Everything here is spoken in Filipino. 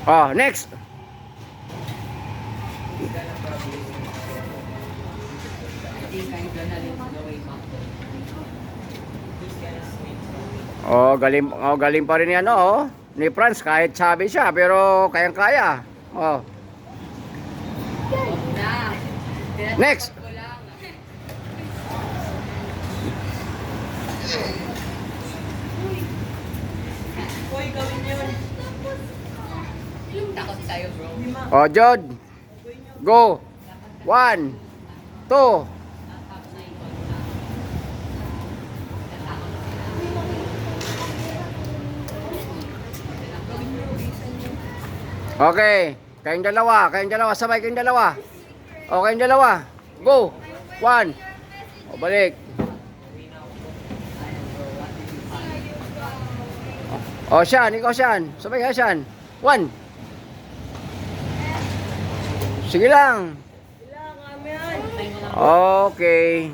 Oh, next. Oh, galing pa rin yan, oh. Ni Franz, kahit sabi siya, pero kayang-kaya. Oh. Next. Uy, gawin yun. Takot tayo, bro. Oh, Jod. Go. 1, 2. Okay. Kayong dalawa, sabay kayong dalawa. O, kayong dalawa. Go. 1. O, balik. O, Sean, ikaw Sean. Sabay kayo Sean. 1. Sige lang. Kailangan mo yan. Okay.